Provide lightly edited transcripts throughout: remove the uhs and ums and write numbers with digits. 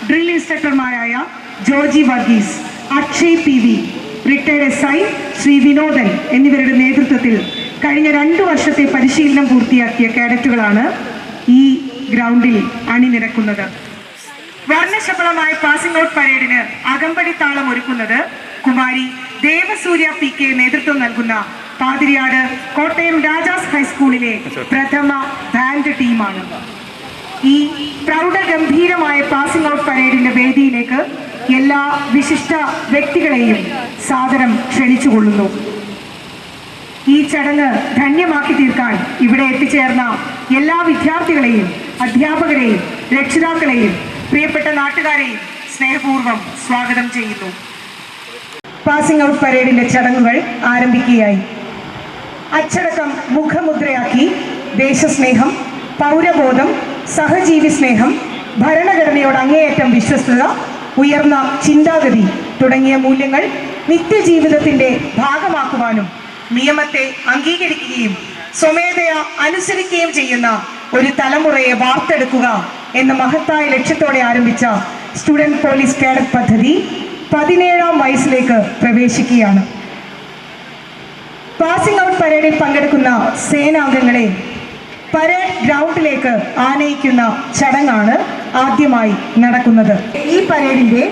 Drill ഇൻസ്ട്രക്ടർമാരായ Joji Varghese, Akshay PV, retired SI Shri Vinodan എന്നിവരുടെ നേതൃത്വത്തിൽ കഴിഞ്ഞ 2 വർഷത്തെ പരിശീലനം പൂർത്തിയാക്കിയ കേഡറ്റുകളാണ് ഈ ഗ്രൗണ്ടിൽ അണിനിരക്കുന്നത്. വർണ്ണശബളമായ പാസിംഗ് ഔട്ട് പരേഡിന് അകമ്പടി താളം ഒരുക്കുന്നത് കുമാരി ദേവസൂര്യ PK നേതൃത്വം നൽകുന്ന പാതിരിയാട് കോട്ടയം രാജാസ് ഹൈസ്കൂളിലെ പ്രഥമ ബാൻഡ് ടീമാണ്. ഈ പ്രൗഢഗംഭീരമായ പാസിംഗ് ഔട്ട് പരേഡിന്റെ വേദിയിലേക്ക് എല്ലാ വിശിഷ്ട വ്യക്തികളെയും സാദരം ക്ഷണിച്ചുകൊള്ളുന്നു. ഈ ചടങ്ങ് ധന്യമാക്കി തീർക്കാൻ ഇവിടെ എത്തിച്ചേർന്ന എല്ലാ വിദ്യാർത്ഥികളെയും, അധ്യാപകരെയും, രക്ഷിതാക്കളെയും, പ്രിയപ്പെട്ട നാട്ടുകാരെയും സ്നേഹപൂർവ്വം സ്വാഗതം ചെയ്യുന്നു. പാസിംഗ് ഔട്ട് പരേഡിന്റെ ചടങ്ങുകൾ ആരംഭിക്കുകയായി. അച്ചടക്കം മുഖമുദ്രയാക്കി ദേശസ്നേഹം, പൗരബോധം, സഹജീവി സ്നേഹം, ഭരണഘടനയോട് അങ്ങേയറ്റം വിശ്വസ്തത, ഉയർന്ന ചിന്താഗതി തുടങ്ങിയ മൂല്യങ്ങൾ നിത്യജീവിതത്തിന്റെ ഭാഗമാക്കുവാനും നിയമത്തെ അംഗീകരിക്കുകയും സ്വമേധയാ അനുസരിക്കുകയും ചെയ്യുന്ന ഒരു തലമുറയെ വാർത്തെടുക്കുക എന്ന മഹത്തായ ലക്ഷ്യത്തോടെ ആരംഭിച്ച സ്റ്റുഡന്റ് പോലീസ് കേഡറ്റ് പദ്ധതി 17ാം വയസ്സിലേക്ക് പ്രവേശിക്കുകയാണ്. പാസിംഗ് ഔട്ട് പരേഡിൽ പങ്കെടുക്കുന്ന സേനാംഗങ്ങളെ പരേഡ് ഗ്രൗണ്ടിലേക്ക് ആനയിക്കുന്ന ചടങ്ങാണ് ആദ്യമായി നടക്കുന്നത്. ഈ പരേഡിന്റെ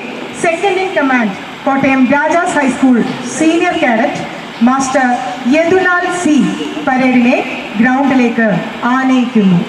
second in command Kottayam Rajas high school senior cadet master Yadulal C പരേഡിനെ ഗ്രൗണ്ടിലേക്ക് ആനയിക്കുന്നു.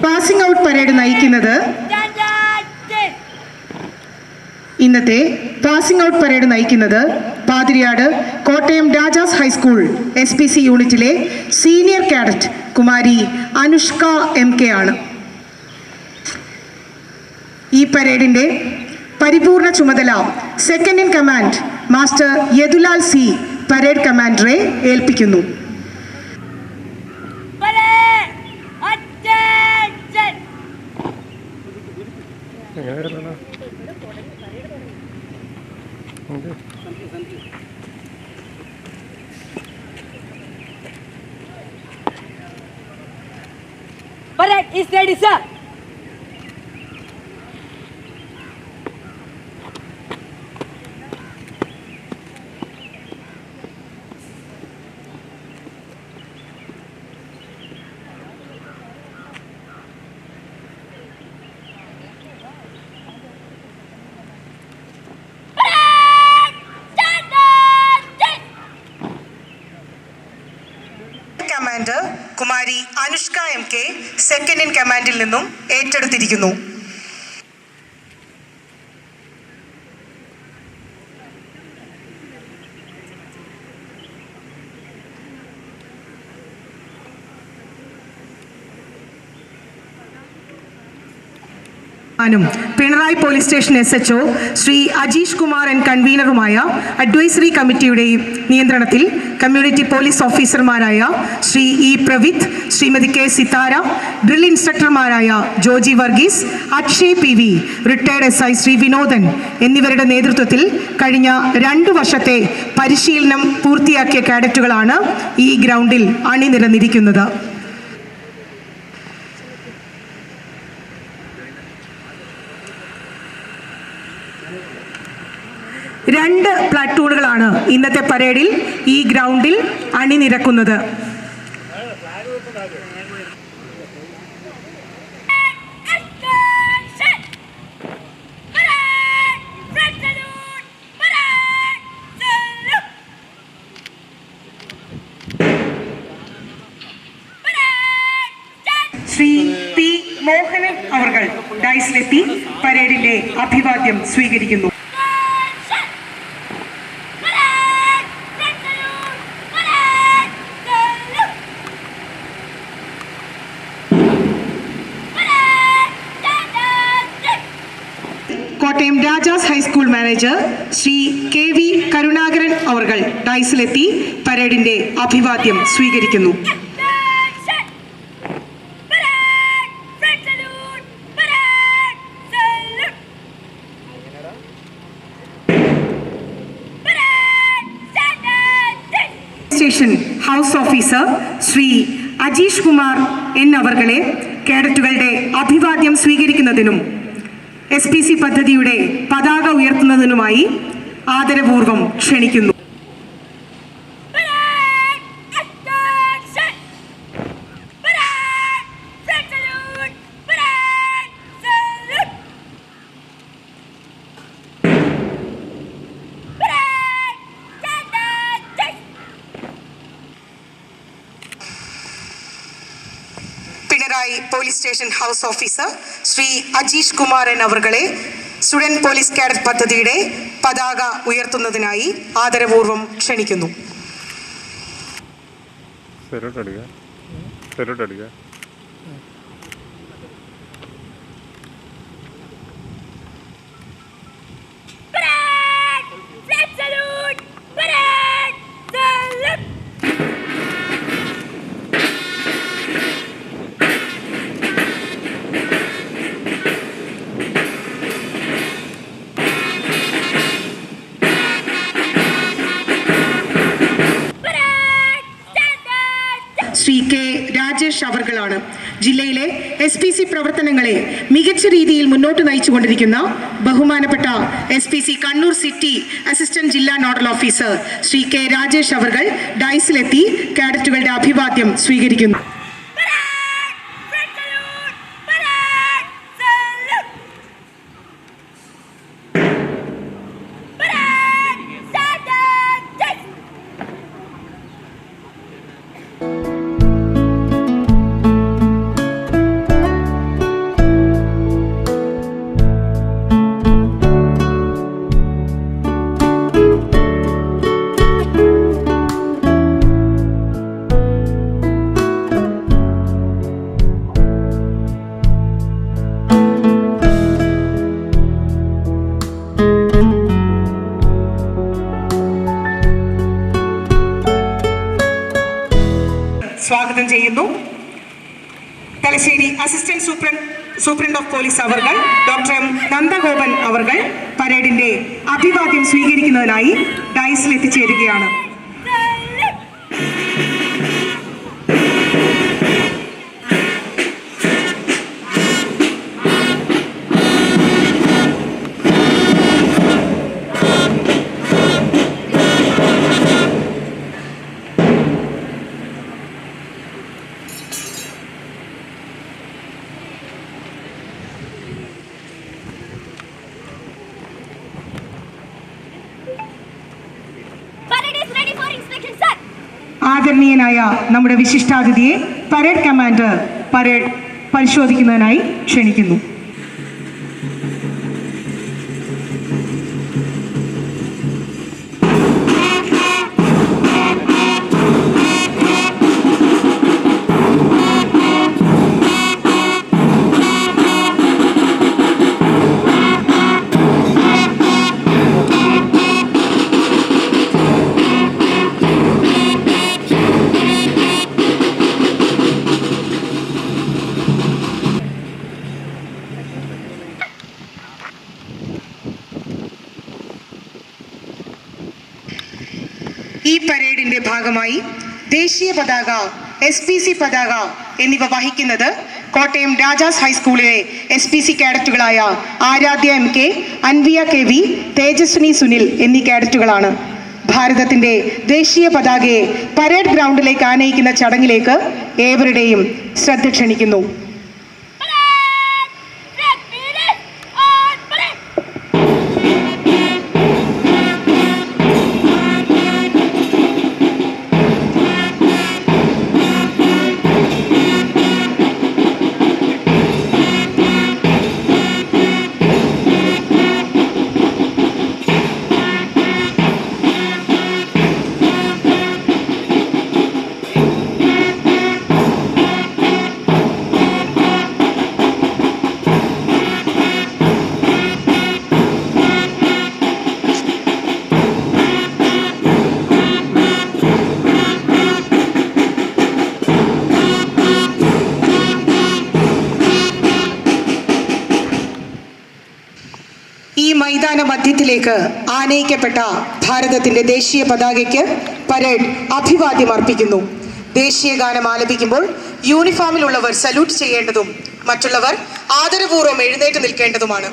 പാസിംഗ് ഔട്ട് പരേഡ് നയിക്കുന്നത് ഇന്നത്തെ പാസിംഗ് ഔട്ട് പരേഡ് നയിക്കുന്നത് പാതിരിയാട് കോട്ടയം രാജാസ് ഹൈസ്കൂൾ SPC യൂണിറ്റിലെ senior cadet Kumari Anushka MK ആണ്. ഈ പരേഡിന്റെ പരിപൂർണ ചുമതല second in command master Yadulal C parade കമാൻഡറെ ഏൽപ്പിക്കുന്നു. Parade is ready, sir. Commander Kumari Anushka MK second in കമാൻഡിൽ നിന്നും ഏറ്റെടുത്തിരിക്കുന്നു. Pinarayi police station SHO Shri Ajeesh Kumar കൺവീനറുമായ അഡ്വൈസറി കമ്മിറ്റിയുടെ നിയന്ത്രണത്തിൽ കമ്മ്യൂണിറ്റി പോലീസ് ഓഫീസർമാരായ Shri E Pravith, Shrimati K Sithara, drill ഇൻസ്ട്രക്ടർമാരായ Joji Varghese, Akshay PV, retired SI Shri Vinodan എന്നിവരുടെ നേതൃത്വത്തിൽ കഴിഞ്ഞ 2 വർഷത്തെ പരിശീലനം പൂർത്തിയാക്കിയ കാഡറ്റുകളാണ് ഈ ഗ്രൗണ്ടിൽ അണിനിരന്നിരിക്കുന്നത്. 2 പ്ലാറ്റൂണുകളാണ് ഇന്നത്തെ പരേഡിൽ ഈ ഗ്രൗണ്ടിൽ അണിനിരക്കുന്നത്. ശ്രീ പി മോഹനൻ അവർ ഡൈസിലെത്തി പരേഡിന്റെ അഭിവാദ്യം സ്വീകരിക്കുന്നു. Kottayam Rajas high school manager Shri K V Karunakaran അവർ ഡൈസിലെത്തി പരേഡിന്റെ അഭിവാദ്യം സ്വീകരിക്കുന്നു. Station house officer Shri Ajeesh Kumar N അവർകളെ കേഡറ്റുകളുടെ അഭിവാദ്യം സ്വീകരിക്കുന്നതിനും SPC പദ്ധതിയുടെ പതാക ഉയർത്തുന്നതിനുമായി ആദരപൂർവ്വം ക്ഷണിക്കുന്നു. Pinarayi police station house officer Shri Ajeesh Kumaran അവർകളെ സ്റ്റുഡന്റ് പോലീസ് കാഡറ്റ് പദ്ധതിയുടെ പതാക ഉയർത്തുന്നതിനായി ആദരപൂർവ്വം ക്ഷണിക്കുന്നു. ശ്രീ കെ രാജേഷ് അവർകളാണ് ജില്ലയിലെ SPC പ്രവർത്തനങ്ങളെ മികച്ച രീതിയിൽ മുന്നോട്ട് നയിച്ചുകൊണ്ടിരിക്കുന്ന ബഹുമാനപ്പെട്ട SPC കണ്ണൂർ സിറ്റി അസിസ്റ്റന്റ് ജില്ലാ nodal officer Shri K Rajesh അവർകൾ ഡൈസിലെത്തി കാഡറ്റുകളുടെ അഭിവാദ്യം സ്വീകരിക്കുന്നു. സ്വാഗതം ചെയ്യുന്നു. Thalassery assistant superintendent of police അവർ ഡോക്ടർ എം നന്ദഗോപൻ അവർ പരേഡിന്റെ അഭിവാദ്യം സ്വീകരിക്കുന്നതിനായി ഡൈസിൽ എത്തിച്ചേരുകയാണ്. ആദരണീയനായ നമ്മുടെ വിശിഷ്ടാതിഥിയെ പരേഡ് കമാൻഡർ പരേഡ് പരിശോധിക്കുന്നതിനായി ക്ഷണിക്കുന്നു. ഈ പരേഡിന്റെ ഭാഗമായി ദേശീയ പതാക, SPC പതാക എന്നിവ വഹിക്കുന്നത് കോട്ടയം രാജാസ് ഹൈസ്കൂളിലെ SPC കാഡറ്റുകളായ Aaradhya MK, Anviya KV, Tejaswini Sunil എന്നീ കാഡറ്റുകളാണ്. ഭാരതത്തിൻ്റെ ദേശീയ പതാകയെ പരേഡ് ഗ്രൗണ്ടിലേക്ക് ആനയിക്കുന്ന ചടങ്ങിലേക്ക് ഏവരുടെയും ശ്രദ്ധ ക്ഷണിക്കുന്നു. ഈ മൈതാന മധ്യത്തിലേക്ക് ആനയിക്കപ്പെട്ട ഭാരതത്തിൻ്റെ ദേശീയ പതാകയ്ക്ക് പരേഡ് അഭിവാദ്യം അർപ്പിക്കുന്നു. ദേശീയ ഗാനം ആലപിക്കുമ്പോൾ യൂണിഫോമിലുള്ളവർ സല്യൂട്ട് ചെയ്യേണ്ടതും മറ്റുള്ളവർ ആദരപൂർവ്വം എഴുന്നേറ്റ് നിൽക്കേണ്ടതുമാണ്.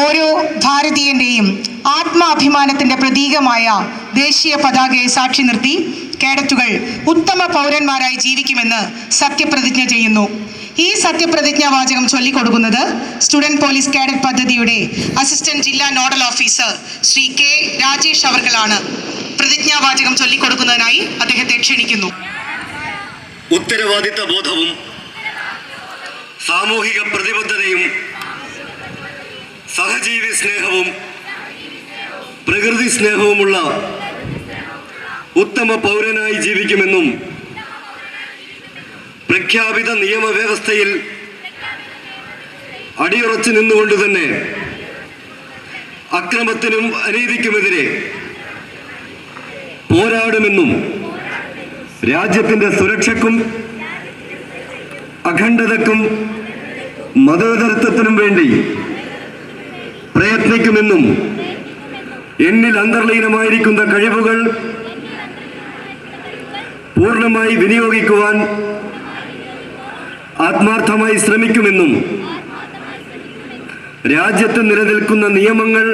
ഓരോ ഭാരതീയന്റെയും ആത്മാഭിമാനത്തിന്റെ പ്രതീകമായ ദേശീയ പതാകയെ സാക്ഷി നിർത്തി കേഡറ്റുകൾ ഉത്തമ പൗരന്മാരായി ജീവിക്കുമെന്ന് സത്യപ്രതിജ്ഞ ചെയ്യുന്നു. ഈ സത്യപ്രതിജ്ഞാ വാചകം ചൊല്ലിക്കൊടുക്കുന്നത് സ്റ്റുഡന്റ് പോലീസ് കേഡറ്റ് പദ്ധതിയുടെ അസിസ്റ്റന്റ് ജില്ലാ nodal officer Shri K Rajesh അവർകളാണ്. പ്രതിജ്ഞാവാചകം ചൊല്ലിക്കൊടുക്കുന്നതിനായി അദ്ദേഹത്തെ ക്ഷണിക്കുന്നു. ഉത്തരവാദിത്ത ബോധവും സാമൂഹിക പ്രതിബദ്ധതയും സഹജീവി സ്നേഹവും പ്രകൃതി സ്നേഹവുമുള്ള ഉത്തമ പൗരനായി ജീവിക്കുമെന്നും പ്രഖ്യാപിത നിയമവ്യവസ്ഥയിൽ അടിയുറച്ചു നിന്നുകൊണ്ട് തന്നെ അക്രമത്തിനും അനീതിക്കുമെതിരെ പോരാടുമെന്നും രാജ്യത്തിന്റെ സുരക്ഷയ്ക്കും അഖണ്ഡതയ്ക്കും മതേതരത്വത്തിനും വേണ്ടി പ്രയത്നിക്കുമെന്നും എന്നിൽ അന്തർലീനമായിരിക്കുന്ന കഴിവുകൾ പൂർണ്ണമായി വിനിയോഗിക്കുവാൻ ആത്മാർത്ഥമായി ശ്രമിക്കുമെന്നും രാജ്യത്ത് നിലനിൽക്കുന്ന നിയമങ്ങൾ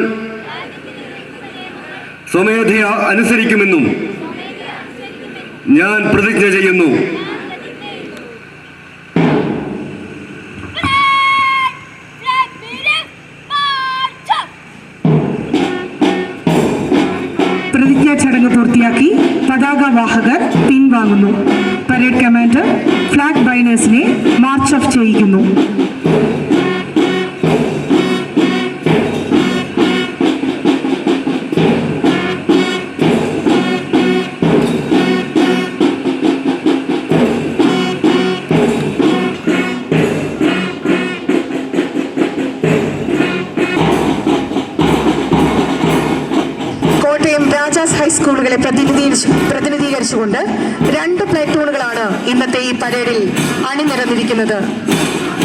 സ്വമേധയാ അനുസരിക്കുമെന്നും ഞാൻ പ്രതിജ്ഞ ചെയ്യുന്നു. പ്രതിജ്ഞാ ചടങ്ങ് പൂർത്തിയാക്കി പതാകവാഹകർ പിൻവാങ്ങുന്നു. പരേഡ് കമാൻഡർ ഫ്ലാഗ് ബൈനേഴ്സിനെ മാർച്ച് ഓഫ് ചെയ്യിക്കുന്നു. ഹൈസ്കൂളുകളെ പ്രതിനിധീകരിച്ചുകൊണ്ട് 2 പ്ലേറ്റൂണുകളാണ് ഇന്നത്തെ ഈ പരേഡിൽ അണിനിരന്നിരിക്കുന്നത്.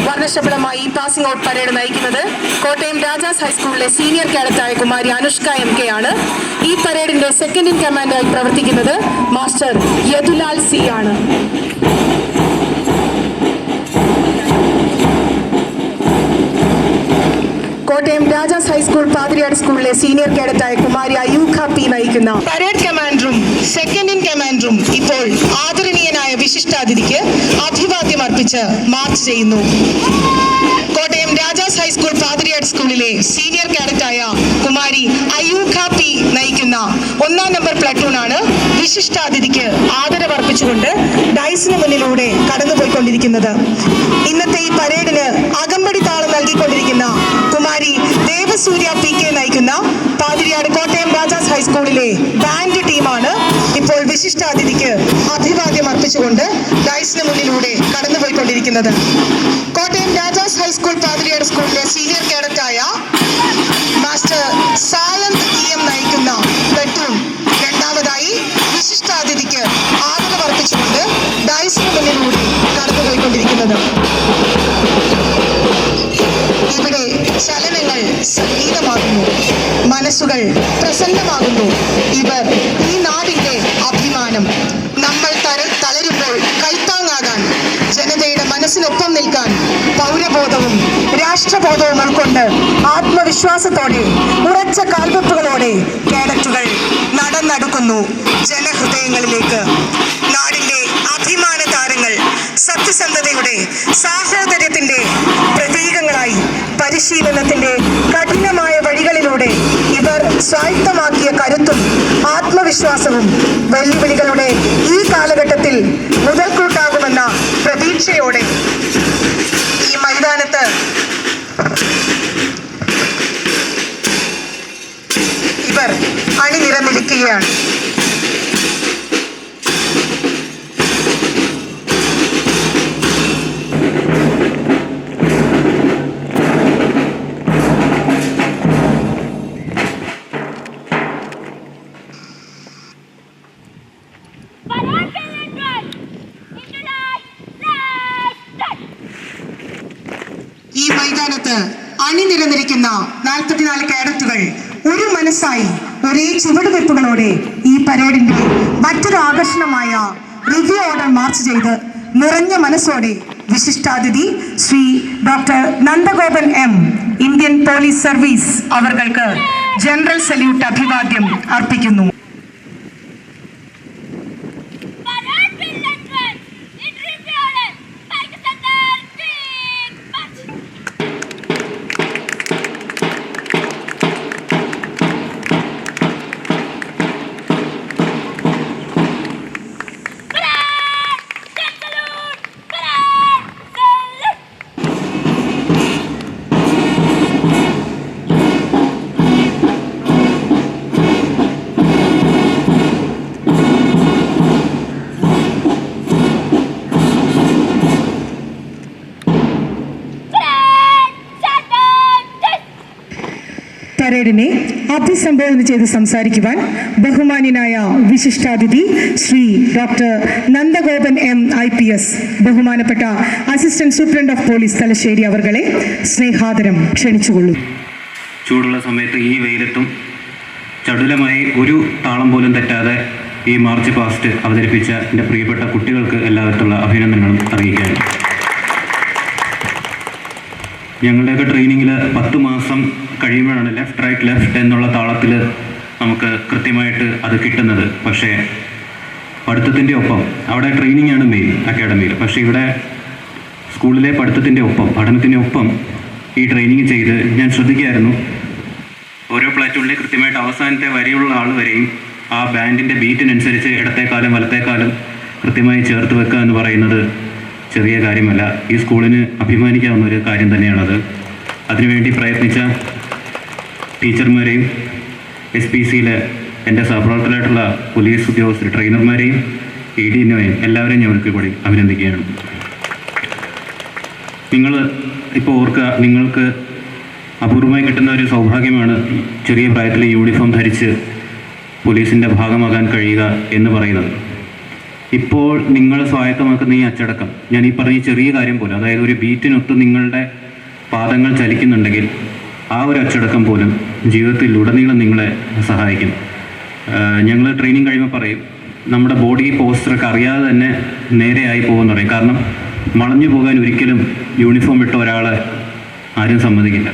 വർണ്ണശബളമായി പാസിംഗ് ഔട്ട് പരേഡ് നയിക്കുന്നത് കോട്ടയം രാജാസ് ഹൈസ്കൂളിലെ സീനിയർ കേഡറ്റായ കുമാരി അനുഷ്ക MK ആണ്. ഈ പരേഡിന്റെ സെക്കൻഡ് ഇൻ കമാൻഡായി പ്രവർത്തിക്കുന്നത് മാസ്റ്റർ യദുലാൽ C ആണ്. കോട്ടയം രാജാസ് ഹൈസ്കൂൾ പാതിരിയാട് സ്കൂളിലെ സീനിയർ കേഡറ്റായ കുമാരി അയൂഖ P നയിക്കുന്ന പരേഡ് കമാൻഡറും സെക്കൻഡ് ഇൻ കമാൻഡറും ഇപ്പോൾ ആദരണീയനായ വിശിഷ്ടാതിഥിക്ക് അഭിവാദ്യം അർപ്പിച്ച് മാർച്ച് ചെയ്യുന്നു. കോട്ടയം രാജാസ് ഹൈസ്കൂൾ പാതിരിയാട് സ്കൂളിലെ സീനിയർ കേഡറ്റായ കുമാരി അയൂഖ P നയിക്കുന്ന 1ാം നമ്പർ പ്ലട്ടൂണാണ് വിശിഷ്ടാതിഥിക്ക് ആദരവർപ്പിച്ചുകൊണ്ട് ഡൈസിന് മുന്നിലൂടെ കടന്നുപോയിക്കൊണ്ടിരിക്കുന്നത്. ഇന്നത്തെ ഈ പരേഡിന് അകമ്പടി താളം നൽകിക്കൊണ്ടിരിക്കുന്ന കുമാരി ദേവസൂര്യ PK നയിക്കുന്ന പാതിരിയാട് കോട്ടയം രാജാസ് ഹൈസ്കൂളിലെ ബാൻഡ് ടീമാണ് ഇപ്പോൾ വിശിഷ്ടാതിഥിക്ക് അഭിവാദ്യം അർപ്പിച്ചുകൊണ്ട് ഡൈസിന് മുന്നിലൂടെ കടന്നുപോയിക്കൊണ്ടിരിക്കുന്നത്. കോട്ടയം രാജാസ് ഹൈസ്കൂൾ പാതിരിയാട് സ്കൂളിലെ സീനിയർ കേഡറ്റായ മാസ്റ്റർ സാലന്ത് EM നയിക്കുന്ന പ്ലറ്റൂൺ രണ്ടാമതായി വിശിഷ്ടാതിഥിക്ക് ആദരവർപ്പിച്ചുകൊണ്ട് ഡൈസിന് മുന്നിലൂടെ കടന്നുപോയിക്കൊണ്ടിരിക്കുന്നത്. ഇവിടെ ചലനങ്ങൾ സംഗീതമാകുന്നു, മനസ്സുകൾ പ്രസന്നമാകുന്നു. ഇവർ ഈ നാടിന്റെ അഭിമാനം. നമ്മൾ തളരുമ്പോൾ കൈത്താങ്ങാകാൻ, ജനതയുടെ മനസ്സിനൊപ്പം നിൽക്കാൻ പൗരബോധവും രാഷ്ട്രബോധവും ഉൾക്കൊണ്ട് ആത്മവിശ്വാസത്തോടെ ഉറച്ച കാൽവെപ്പുകളോടെ കേഡറ്റുകൾ നടന്നടുക്കുന്നു ജനഹൃദയങ്ങളിലേക്ക്. നാടിന്റെ അഭിമാന താരങ്ങൾ സത്യസന്ധതയുടെ, സാഹോദര്യത്തിന്റെ പ്രതീകങ്ങളായി പരിശീലനത്തിന്റെ കഠിനമായ വഴികളിലൂടെ ഇവർ സ്വായത്തമാക്കിയ കരുത്തും ആത്മവിശ്വാസവും വെല്ലുവിളികളുടെ ഈ കാലഘട്ടത്തിൽ മുതൽക്കൂട്ടാകുമെന്ന പ്രതീക്ഷയോടെ ഈ മൈതാനത്ത് ഇവർ അണിനിരന്നിരിക്കുകയാണ്. ഈ മൈതാനത്ത് അണിനിരന്നിരിക്കുന്ന 44 കേഡറ്റുകൾ ഒരു മനസ്സായി ഒരേ ചുവടുവെപ്പുകളോടെ ഈ പരേഡിന്റെ മറ്റൊരു ആകർഷണമായ റിവ്യൂ ഓർഡർ മാർച്ച് ചെയ്ത് നിറഞ്ഞ മനസ്സോടെ വിശിഷ്ടാതിഥി Shri doctor Nandagopan M, Indian police service അവർക്ക് ജനറൽ സല്യൂട്ട് അഭിവാദ്യം അർപ്പിക്കുന്നു. പരേഡിനെ അഭിസംബോധന ചെയ്ത് സംസാരിക്കുവാൻ ബഹുമാന്യനായ വിശിഷ്ടാതിഥി Shri doctor Nandagopan M IPS, ബഹുമാനപ്പെട്ട assistant superintendent of police Thalassery അവർകളെ സ്നേഹാദരം ക്ഷണിച്ചുകൊള്ളും. ചൂടുള്ള സമയത്ത് ഈ വെയിലത്തും ചടുലമായി ഒരു താളം പോലും തെറ്റാതെ ഈ മാർച്ച് പാസ്റ്റ് അവതരിപ്പിച്ച എൻ്റെ പ്രിയപ്പെട്ട കുട്ടികൾക്ക് എല്ലാവർക്കുള്ള അഭിനന്ദനങ്ങളും അറിയിക്കുകയാണ്. ഞങ്ങളുടെയൊക്കെ ട്രെയിനിങ്ങിൽ 10 മാസം കഴിയുമ്പോഴാണ് ലെഫ്റ്റ് റൈറ്റ് ലെഫ്റ്റ് എന്നുള്ള താളത്തിൽ നമുക്ക് കൃത്യമായിട്ട് അത് കിട്ടുന്നത്. പക്ഷേ പഠിത്തത്തിൻ്റെ ഒപ്പം, അവിടെ ട്രെയിനിങ് ആണ് മെയിൻ അക്കാഡമിയിൽ, പക്ഷേ ഇവിടെ സ്കൂളിലെ പഠിത്തത്തിൻ്റെ ഒപ്പം, പഠനത്തിൻ്റെ ഒപ്പം ഈ ട്രെയിനിങ് ചെയ്ത് ഞാൻ ശ്രദ്ധിക്കുകയായിരുന്നു. ഓരോ പ്ലാറ്റൂണിലെ കൃത്യമായിട്ട് അവസാനത്തെ വരെയുള്ള ആൾ വരെയും ആ ബാൻഡിൻ്റെ ബീറ്റിനനുസരിച്ച് ഇടത്തേക്കാലം വലത്തേക്കാലം കൃത്യമായി ചേർത്ത് വെക്കുക എന്ന് പറയുന്നത് ചെറിയ കാര്യമല്ല. ഈ സ്കൂളിന് അഭിമാനിക്കാവുന്ന ഒരു കാര്യം തന്നെയാണത്. അതിനുവേണ്ടി പ്രയത്നിച്ച ടീച്ചർമാരെയും SPCയിലെ എൻ്റെ സഹപ്രവർത്തകരായിട്ടുള്ള പോലീസ് ഉദ്യോഗസ്ഥർ, ട്രെയിനർമാരെയും ADNOയും എല്ലാവരെയും ഞാൻ ഒരിക്കൽ കൂടി അഭിനന്ദിക്കുകയാണ്. നിങ്ങൾ ഇപ്പോൾ ഓർക്കുക, നിങ്ങൾക്ക് അപൂർവമായി കിട്ടുന്ന ഒരു സൗഭാഗ്യമാണ് ചെറിയ പ്രായത്തിൽ യൂണിഫോം ധരിച്ച് പോലീസിൻ്റെ ഭാഗമാകാൻ കഴിയുക എന്ന് പറയുന്നത്. ഇപ്പോൾ നിങ്ങൾ സ്വായത്തമാക്കുന്ന ഈ അച്ചടക്കം, ഞാൻ ഈ പറഞ്ഞ ചെറിയ കാര്യം പോലും, അതായത് ഒരു ബീറ്റിനൊത്ത് നിങ്ങളുടെ പാദങ്ങൾ ചലിക്കുന്നുണ്ടെങ്കിൽ ആ ഒരു അച്ചടക്കം പോലും ജീവിതത്തിൽ ഉടനീളം നിങ്ങളെ സഹായിക്കും. ഞങ്ങൾ ട്രെയിനിങ് കഴിയുമ്പോൾ പറയും, നമ്മുടെ ബോഡി പോസ്റ്ററൊക്കെ അറിയാതെ തന്നെ നേരെയായി പോകുമെന്ന് പറയും. കാരണം വളഞ്ഞു പോകാൻ ഒരിക്കലും യൂണിഫോം ഇട്ട ഒരാളെ ആരും സമ്മതിക്കില്ല.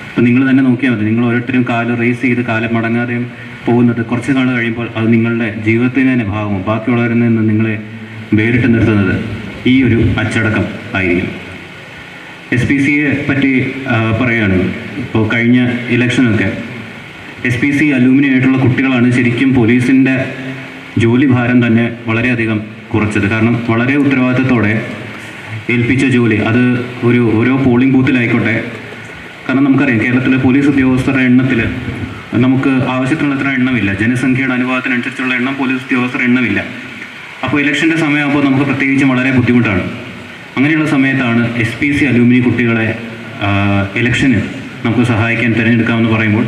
അപ്പോൾ നിങ്ങൾ തന്നെ നോക്കിയാൽ മതി, നിങ്ങൾ ഓരോരുത്തരും കാല് റേസ് ചെയ്ത് കാലം മടങ്ങാതെയും പോകുന്നത് കുറച്ച് നാൾ കഴിയുമ്പോൾ അത് നിങ്ങളുടെ ജീവിതത്തിന് തന്നെ ഭാഗവും ബാക്കിയുള്ളവരിൽ നിന്ന് നിങ്ങളെ വേറിട്ട് നിർത്തുന്നത് ഈ ഒരു അച്ചടക്കം ആയിരിക്കും. SPCയെ പറ്റി പറയുകയാണ്, ഇപ്പോൾ കഴിഞ്ഞ ഇലക്ഷനൊക്കെ SPC അലൂമിനി ആയിട്ടുള്ള കുട്ടികളാണ് ശരിക്കും പോലീസിൻ്റെ ജോലി ഭാരം തന്നെ വളരെയധികം കുറച്ചത്. കാരണം വളരെ ഉത്തരവാദിത്തത്തോടെ ഏൽപ്പിച്ച ജോലി, അത് ഓരോ പോളിംഗ് ബൂത്തിലായിക്കോട്ടെ. കാരണം നമുക്കറിയാം, കേരളത്തിലെ പോലീസ് ഉദ്യോഗസ്ഥരുടെ എണ്ണത്തിൽ നമുക്ക് ആവശ്യത്തിനുള്ള അത്ര എണ്ണമില്ല. ജനസംഖ്യയുടെ അനുപാതത്തിനനുസരിച്ചുള്ള എണ്ണം പോലീസ് ഉദ്യോഗസ്ഥരുടെ എണ്ണമില്ല. അപ്പോൾ ഇലക്ഷൻ്റെ സമയമാകുമ്പോൾ നമുക്ക് പ്രത്യേകിച്ചും വളരെ ബുദ്ധിമുട്ടാണ്. അങ്ങനെയുള്ള സമയത്താണ് SPC അലൂമിനി കുട്ടികളെ ഇലക്ഷന് നമുക്ക് സഹായിക്കാൻ തിരഞ്ഞെടുക്കാമെന്ന് പറയുമ്പോൾ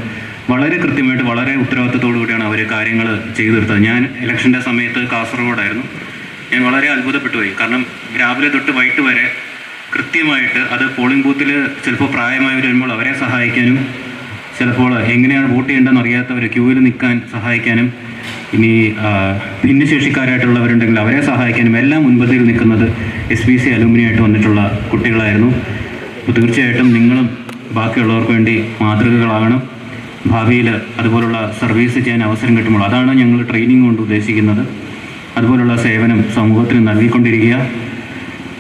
വളരെ കൃത്യമായിട്ട് വളരെ ഉത്തരവാദിത്തത്തോടു കൂടിയാണ് അവർ കാര്യങ്ങൾ ചെയ്തു തീർത്തത്. ഞാൻ ഇലക്ഷൻ്റെ സമയത്ത് കാസർഗോഡായിരുന്നു. ഞാൻ വളരെ അത്ഭുതപ്പെട്ടു പോയി. കാരണം രാവിലെ തൊട്ട് വൈകിട്ട് വരെ കൃത്യമായിട്ട് അത് പോളിംഗ് ബൂത്തിൽ ചിലപ്പോൾ പ്രായമായവർ വരുമ്പോൾ അവരെ സഹായിക്കാനും, ചിലപ്പോൾ എങ്ങനെയാണ് വോട്ട് ചെയ്യേണ്ടതെന്ന് അറിയാത്തവർ ക്യൂവിൽ നിൽക്കാൻ സഹായിക്കാനും, ഇനി ഭിന്നശേഷിക്കാരായിട്ടുള്ളവരുണ്ടെങ്കിൽ അവരെ സഹായിക്കാനും എല്ലാം മുൻപന്തിയിൽ നിൽക്കുന്നത് SPC അലൂമിനി ആയിട്ട് വന്നിട്ടുള്ള കുട്ടികളായിരുന്നു. അപ്പോൾ തീർച്ചയായിട്ടും നിങ്ങളും ബാക്കിയുള്ളവർക്ക് വേണ്ടി മാതൃകകളാകണം. ഭാവിയിൽ അതുപോലുള്ള സർവീസ് ചെയ്യാൻ അവസരം കിട്ടുമ്പോൾ അതാണ് ഞങ്ങൾ ട്രെയിനിങ് കൊണ്ട് ഉദ്ദേശിക്കുന്നത്. അതുപോലുള്ള സേവനം സമൂഹത്തിന് നൽകിക്കൊണ്ടിരിക്കുക.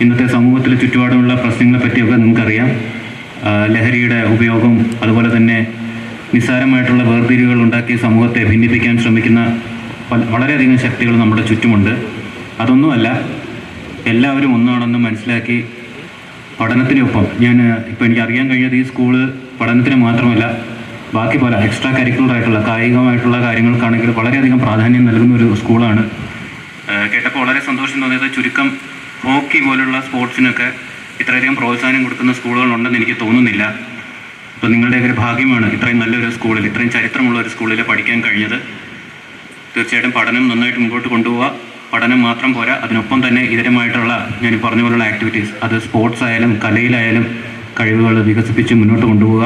ഇന്നത്തെ സമൂഹത്തിൽ ചുറ്റുപാടുമുള്ള പ്രശ്നങ്ങളെ പറ്റിയൊക്കെ നിങ്ങൾക്കറിയാം. ലഹരിയുടെ ഉപയോഗം, അതുപോലെ തന്നെ നിസ്സാരമായിട്ടുള്ള വേർതിരിവുകൾ ഉണ്ടാക്കി സമൂഹത്തെ ഭിന്നിപ്പിക്കാൻ ശ്രമിക്കുന്ന വളരെയധികം ശക്തികൾ നമ്മുടെ ചുറ്റുമുണ്ട്. അതൊന്നുമല്ല, എല്ലാവരും ഒന്നാണെന്ന് മനസ്സിലാക്കി പഠനത്തിനൊപ്പം ഇപ്പോൾ എനിക്ക് അറിയാൻ കഴിഞ്ഞത് ഈ സ്കൂള് പഠനത്തിന് മാത്രമല്ല ബാക്കി പല എക്സ്ട്രാ കരിക്കുലറായിട്ടുള്ള കായികമായിട്ടുള്ള കാര്യങ്ങൾക്കാണെങ്കിൽ വളരെയധികം പ്രാധാന്യം നൽകുന്ന ഒരു സ്കൂളാണ്. കേട്ടപ്പോൾ വളരെ സന്തോഷം തോന്നിയത്. ചുരുക്കം ഹോക്കി പോലുള്ള സ്പോർട്സിനൊക്കെ ഇത്രയധികം പ്രോത്സാഹനം കൊടുക്കുന്ന സ്കൂളുകളുണ്ടെന്ന് എനിക്ക് തോന്നുന്നില്ല. അപ്പോൾ നിങ്ങളുടെയൊക്കെ ഒരു ഭാഗ്യമാണ് ഇത്രയും നല്ലൊരു സ്കൂളിൽ, ഇത്രയും ചരിത്രമുള്ള ഒരു സ്കൂളിൽ പഠിക്കാൻ കഴിഞ്ഞത്. തീർച്ചയായിട്ടും പഠനം നന്നായിട്ട് മുമ്പോട്ട് കൊണ്ടുപോവുക. പഠനം മാത്രം പോരാ, അതിനൊപ്പം തന്നെ ഇതരമായിട്ടുള്ള ഞാൻ പറഞ്ഞ പോലുള്ള ആക്ടിവിറ്റീസ്, അത് സ്പോർട്സ് ആയാലും കലയിലായാലും കഴിവുകൾ വികസിപ്പിച്ച് മുന്നോട്ട് കൊണ്ടുപോവുക.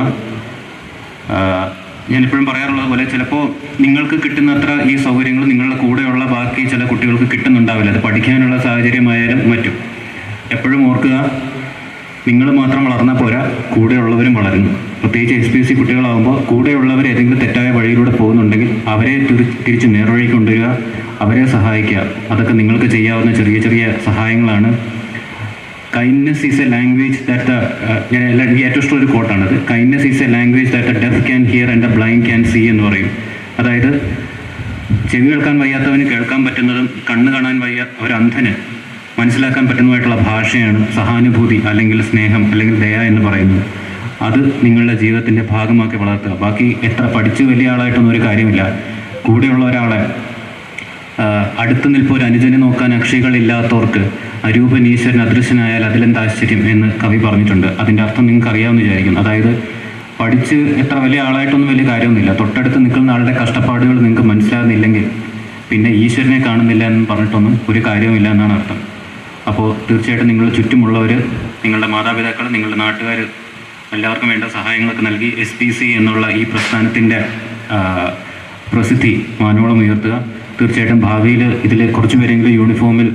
ഞാനിപ്പോഴും പറയാറുള്ളത് പോലെ ചിലപ്പോൾ നിങ്ങൾക്ക് കിട്ടുന്നത്ര ഈ സൗകര്യങ്ങൾ നിങ്ങളുടെ കൂടെയുള്ള ബാക്കി ചില കുട്ടികൾക്ക് കിട്ടുന്നുണ്ടാവില്ല. അത് പഠിക്കാനുള്ള സാഹചര്യമായാലും മറ്റും. എപ്പോഴും ഓർക്കുക, നിങ്ങൾ മാത്രം വളർന്നാൽ പോരാ, കൂടെയുള്ളവരും വളരുന്നു. പ്രത്യേകിച്ച് SPC കുട്ടികളാകുമ്പോൾ കൂടെയുള്ളവർ ഏതെങ്കിലും തെറ്റായ വഴിയിലൂടെ പോകുന്നുണ്ടെങ്കിൽ അവരെ തിരിച്ച് നേർവഴിക്ക് കൊണ്ടുവരിക, അവരെ സഹായിക്കുക. അതൊക്കെ നിങ്ങൾക്ക് ചെയ്യാവുന്ന ചെറിയ ചെറിയ സഹായങ്ങളാണ്. Kindness is a language that എനിക്ക് ഏറ്റവും ഇഷ്ടം ഒരു കോട്ടാണത്. Kindness is a language that a deaf can hear and a blind can see എന്ന് പറയും. അതായത് ചെവി കേൾക്കാൻ വയ്യാത്തവന് കേൾക്കാൻ പറ്റുന്നതും കണ്ണ് കാണാൻ വയ്യ ഒരു അന്ധന് മനസ്സിലാക്കാൻ പറ്റുന്നതായിട്ടുള്ള ഭാഷയാണ് സഹാനുഭൂതി, അല്ലെങ്കിൽ സ്നേഹം, അല്ലെങ്കിൽ ദയ എന്ന് പറയുന്നത്. അത് നിങ്ങളുടെ ജീവിതത്തിൻ്റെ ഭാഗമാക്കി വളർത്തുക. ബാക്കി എത്ര പഠിച്ച് വലിയ ആളായിട്ടൊന്നും ഒരു കാര്യമില്ല. കൂടെയുള്ള ഒരാളെ അടുത്ത് നിൽപ്പോൾ ഒരു അനുജനെ നോക്കാൻ അക്ഷികളില്ലാത്തവർക്ക് അരൂപൻ ഈശ്വരൻ അദൃശ്യനായാൽ അതിലെന്ത് ആശ്ചര്യം എന്ന് കവി പറഞ്ഞിട്ടുണ്ട്. അതിൻ്റെ അർത്ഥം നിങ്ങൾക്ക് അറിയാമെന്ന് വിചാരിക്കുന്നു. അതായത് പഠിച്ച് എത്ര വലിയ ആളായിട്ടൊന്നും വലിയ കാര്യമൊന്നുമില്ല. തൊട്ടടുത്ത് നിൽക്കുന്ന ആളുടെ കഷ്ടപ്പാടുകൾ നിങ്ങൾക്ക് മനസ്സിലാകുന്നില്ലെങ്കിൽ പിന്നെ ഈശ്വരനെ കാണുന്നില്ല എന്ന് പറഞ്ഞിട്ടൊന്നും ഒരു കാര്യവുമില്ല എന്നാണ് അർത്ഥം. അപ്പോൾ തീർച്ചയായിട്ടും നിങ്ങൾ ചുറ്റുമുള്ളവർ, നിങ്ങളുടെ മാതാപിതാക്കൾ, നിങ്ങളുടെ നാട്ടുകാർ എല്ലാവർക്കും വേണ്ട സഹായങ്ങളൊക്കെ നൽകി SPC എന്നുള്ള ഈ പ്രസ്ഥാനത്തിൻ്റെ പ്രസിദ്ധി മാനോളം ഉയർത്തുക. തീർച്ചയായിട്ടും ഭാവിയിൽ ഇതിൽ കുറച്ച് പേരെങ്കിലും യൂണിഫോമിൽ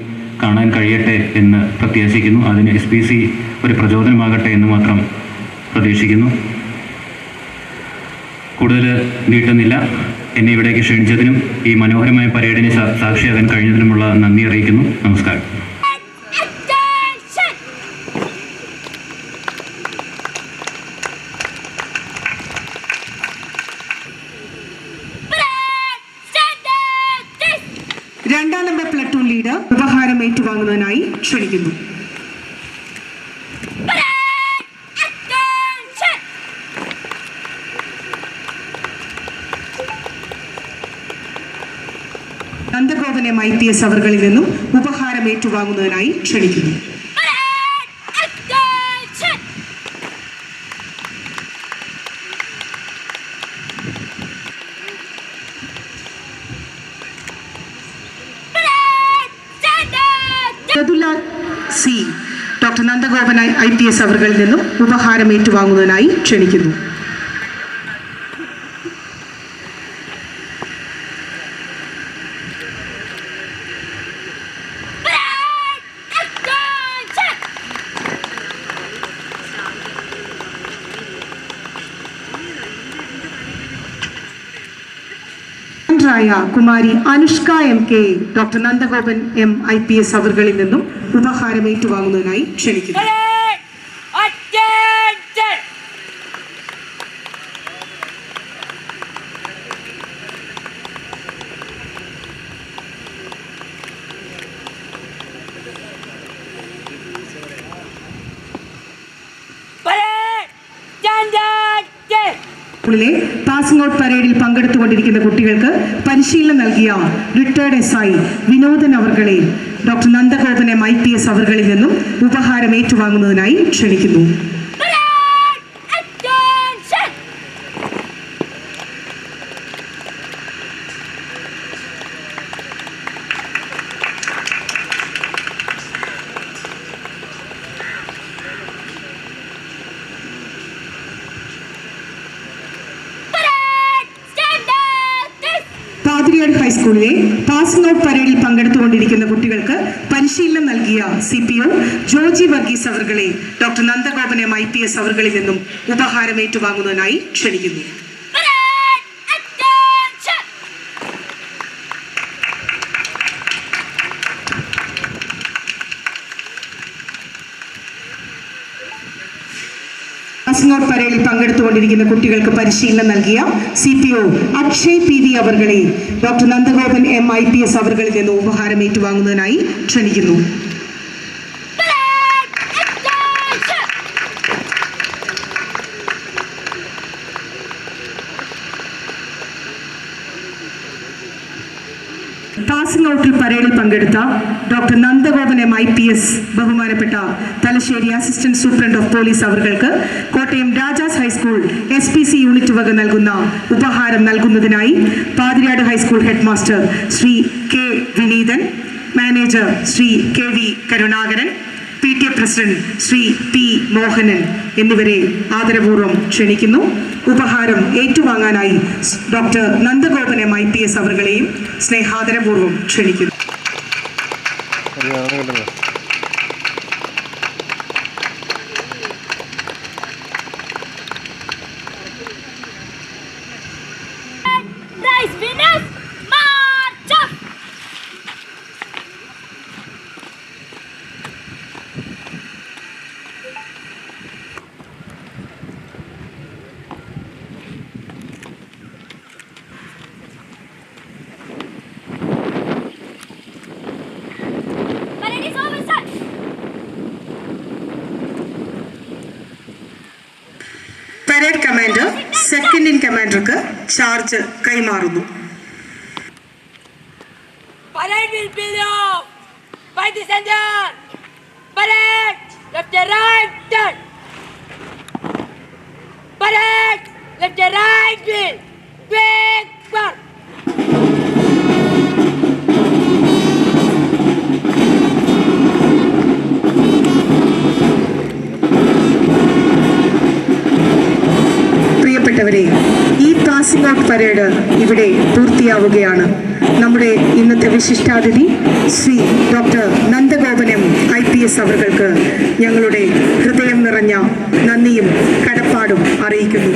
കാണാൻ കഴിയട്ടെ എന്ന് പ്രത്യാശിക്കുന്നു. അതിന് SPC ഒരു പ്രചോദനമാകട്ടെ എന്ന് മാത്രം പ്രതീക്ഷിക്കുന്നു. കൂടുതൽ നീട്ടുന്നില്ല. എന്നെ ഇവിടേക്ക് ക്ഷണിച്ചതിനും ഈ മനോഹരമായ പരേഡിന് സാക്ഷിയാകാൻ കഴിഞ്ഞതിനുമുള്ള നന്ദി അറിയിക്കുന്നു. നമസ്കാരം. രണ്ടാം നമ്പർ പ്ലട്ടൂൺ ലീഡർ ഉപഹാരം ഏറ്റുവാങ്ങുന്നതിനായി ക്ഷണിക്കുന്നു. നന്ദഗോപൻ IPS അവർകളിൽ നിന്നും ഉപഹാരം ഏറ്റുവാങ്ങുന്നതിനായി ക്ഷണിക്കുന്നു. C. ഡോക്ടർ നന്ദഗോപൻ IPS അവർകളിൽ നിന്നും ഉപഹാരം ഏറ്റുവാങ്ങുന്നതിനായി ക്ഷണിക്കുന്നു. Kumari Anushka MK doctor Nandagopan IPS അവർകളിൽ നിന്നും ഉപഹാരം ഏറ്റുവാങ്ങുന്നതിനായി ക്ഷണിക്കുന്നു. സ്കൂളിലെ പാസിംഗ് ഔട്ട് പരേഡിൽ പങ്കെടുത്തുകൊണ്ടിരിക്കുന്ന കുട്ടികൾക്ക് പരിശീലനം നൽകിയ റിട്ടയർഡ് SI വിനോദൻ അവർകളെ ഡോക്ടർ നന്ദഗോപൻ MIPS അവർകളിൽ നിന്നും ഉപഹാരം ഏറ്റുവാങ്ങുന്നതിനായി ക്ഷണിക്കുന്നു. പാതിരിയാട് ഹൈസ്കൂളിലെ പാസിംഗ് ഔട്ട് പരേഡിൽ പങ്കെടുത്തുകൊണ്ടിരിക്കുന്ന കുട്ടികൾക്ക് പരിശീലനം നൽകിയ CPO ജോജി വർഗീസ് അവർകളെ ഡോക്ടർ നന്ദഗോപൻ MIPS അവർകളിൽ നിന്നും ഉപഹാരം ഏറ്റുവാങ്ങുന്നതിനായി ക്ഷണിക്കുന്നു. പാസിംഗ് ഔട്ട് പരേഡിൽ പങ്കെടുത്തുകൊണ്ടിരിക്കുന്ന കുട്ടികൾക്ക് പരിശീലനം നൽകിയ CPO അക്ഷയ് PV അവർകളെ ഡോക്ടർ നന്ദഗോപൻ MIPS അവർകളിൽ നിന്ന് ഉപഹാരം ഏറ്റുവാങ്ങുന്നതിനായി ക്ഷണിക്കുന്നു. പാസിംഗ് ഔട്ടിൽ പരേഡിൽ പങ്കെടുത്ത ഡോക്ടർ നന്ദഗോപൻ MIPS ബഹുമാനപ്പെട്ട Thalassery assistant superintendent of police അവർക്ക് Kottayam Rajas high school SPC unit വക നൽകുന്ന ഉപഹാരം നൽകുന്നതിനായി Pathiriyad high school head master Shri K Vineethan, manager Shri KV Karunakaran, PTA president Shri P Mohanan എന്നിവരെ ആദരപൂർവ്വം ക്ഷണിക്കുന്നു. ഉപഹാരം ഏറ്റുവാങ്ങാനായി ഡോക്ടർ നന്ദഗോപൻ MIPS അവർകളെയും സ്നേഹാദരപൂർവ്വം ക്ഷണിക്കുന്നു. പരേഡ് കമാൻഡർ സെക്കൻഡ് ഇൻ കമാൻഡർക്ക് ചാർജ് കൈമാറുന്നു. Parade will be off by the center. Parade, left and right, turn. Parade, left and right, wheel. Quick, march. പ്രിയപ്പെട്ടവരെ, ഈ പാസിംഗ് ഔട്ട് പരേഡ് ഇവിടെ പൂർത്തിയാവുകയാണ്. നമ്മുടെ ഇന്നത്തെ വിശിഷ്ടാതിഥി ശ്രീ ഡോക്ടർ നന്ദഗോപൻ MIPS അവർക്ക് ഞങ്ങളുടെ ഹൃദയം നിറഞ്ഞ നന്ദിയും കടപ്പാടും അറിയിക്കുന്നു.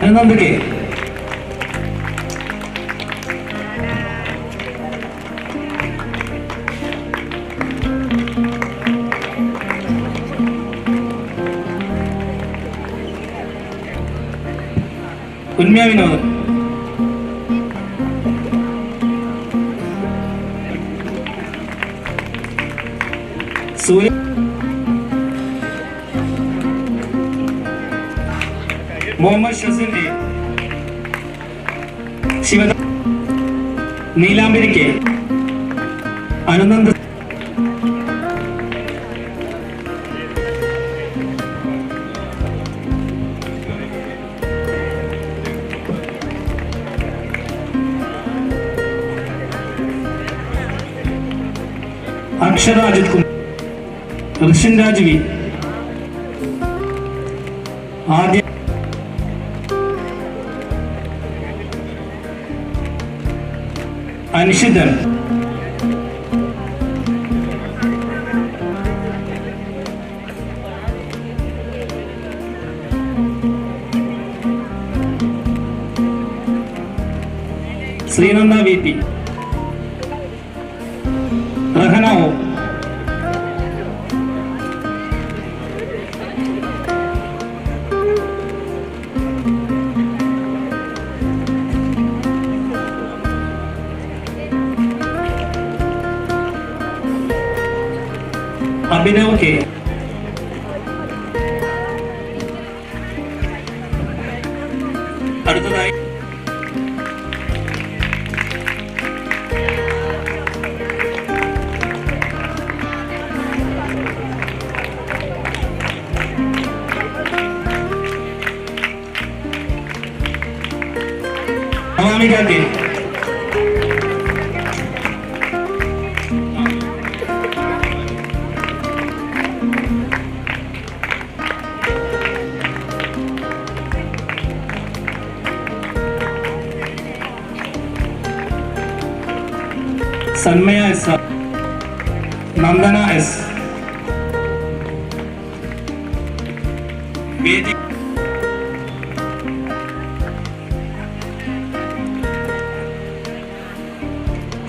Anunand K, Unmya Vinod, Surya, Muhammad Shasin A, Shivada, Neelambari K, Anunand, Akshara Ajith Kumar, Rishin Raj V, Adya, Anishithan, Shreenanda V P, Rahana O, Abhinav K, അടുത്തതായി Anamika K, Sanmaya S, Nandana S, Vedi,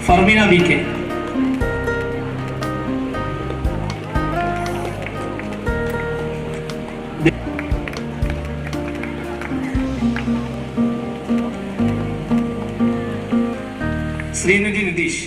Farmina V K, Shreenidhi Nitish,